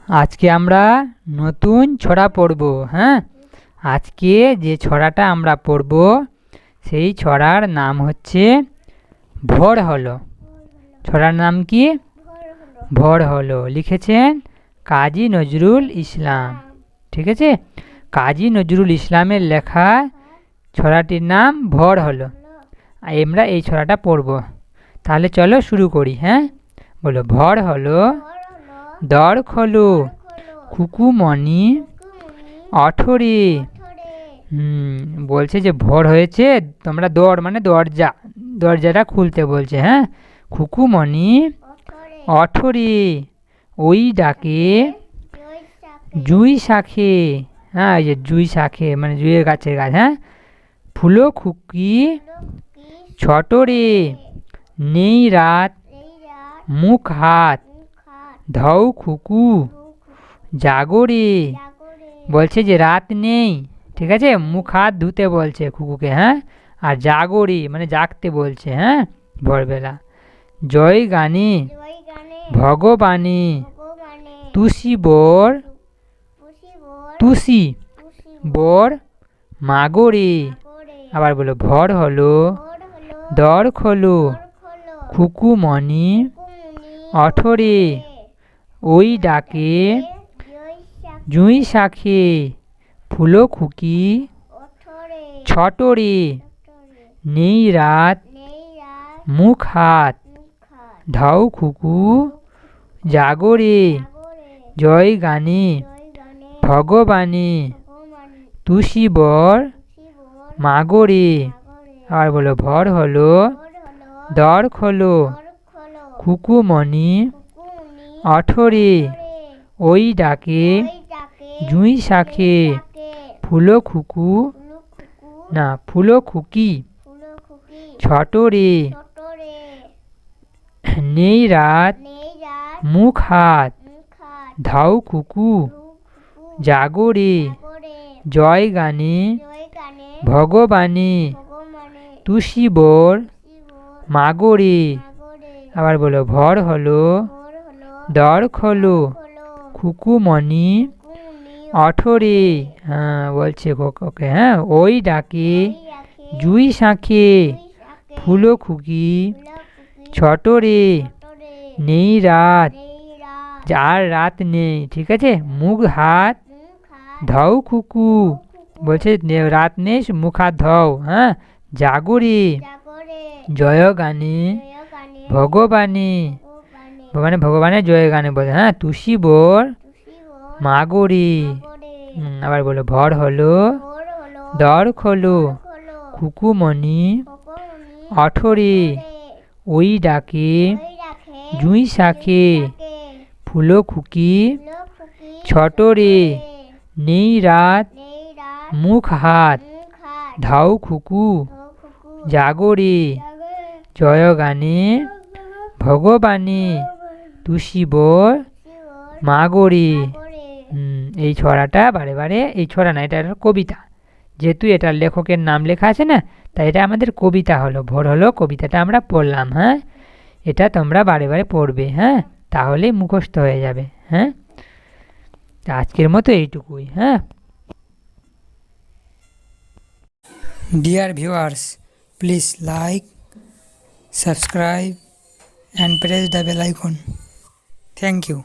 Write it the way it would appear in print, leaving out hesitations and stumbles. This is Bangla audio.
আজকে আমরা নতুন ছড়া পড়ব। হ্যাঁ, আজকে যে ছড়াটা আমরা পড়ব সেই ছড়ার নাম হচ্ছে ভোর হলো। ছড়ার নাম কি? ভোর হলো। লিখেছেন কাজী নজরুল ইসলাম। ঠিক আছে, কাজী নজরুল ইসলামের লেখা ছড়াটির নাম ভোর হলো। আমরা এই ছড়াটা পড়ব। তাহলে চলো শুরু করি। হ্যাঁ, বলো ভোর হলো, দর খোলো খুকুমণি অঠরে। বলছে যে ভোর হয়েছে, তোমরা দর মানে দরজা, দরজাটা খুলতে বলছে। হ্যাঁ, খুকুমণি অঠরে ওই ডাকে জুই শাখে। হ্যাঁ, এই যে জুই শাখে মানে জুইয়ের গাছের গাছ। হ্যাঁ, ফুলো খুকি ছটরে নেই রাত মুখ হাত ধৌ খুকু জাগরে। বলছে যে রাত নেই, ঠিক আছে, মুখ হাত ধুতে বলছে খুকুকে। হ্যাঁ, আর জাগরে মানে জাগতে বলছে। হ্যাঁ, ভোরবেলা জয় গানে ভগবানে তুষি বর তুষি বর মাগরে। আবার বলো ভোর হলো, দর খোলো খুকুমণি অঠরে ওই ডাকে জুঁই শাখে ফুলো খুকি ছটরে নেই রাত মুখ হাত ধাউ খুকু জাগরে জয় গানে ভগবানে তুষি বর মাগরে। আর বলো ভোর হলো, দর খোলো খুকুমণি অঠরে ওই ডাকে জুঁই শাখে ফুলো খুকু না ফুলো খুকি ছটরে নেই রাত মুখ হাত ধাউ খুকু জাগরে জয় গানে ভগবানে তুষি বর মাগরে। আবার বলো ভোর হলো, দর খোলো খুকুমণি অঠরে। হ্যাঁ, বলছে ওকে। হ্যাঁ, ওই ডাকে জুই শাঁখে ফুলো খুকি ছটরে নেই রাত, আর রাত নেই। ঠিক আছে, মুখ হাত ধৌ খুকু বলছে রাত নেই, মুখ হাত ধৌ। হ্যাঁ, জাগরে জয় গানে ভগবানে মানে ভগবানের জয় গানে বলে। হ্যাঁ, তুষি বর মাগরে। আবার বলো ভোর হলো, দর খোলো খুকুমণি অঠরে ওই ডাকে জুঁই শাখে ফুলো খুকি ছটরে নেই রাত মুখ হাত ধাউ খুকু জাগরে জয় গানে ভগবানে তুষি বর মাগরে। এই ছড়াটা বারে বারে, এই ছড়া না, এটা একটা কবিতা, যেহেতু এটার লেখকের নাম লেখা আছে না, তাই এটা আমাদের কবিতা হলো। ভোর হলো কবিতাটা আমরা পড়লাম। হ্যাঁ, এটা তোমরা বারে বারে পড়বে। হ্যাঁ, তাহলে মুখস্থ হয়ে যাবে। হ্যাঁ, আজকের মতো এইটুকুই। হ্যাঁ, dear viewers, please like, subscribe and press the bell icon. Thank you.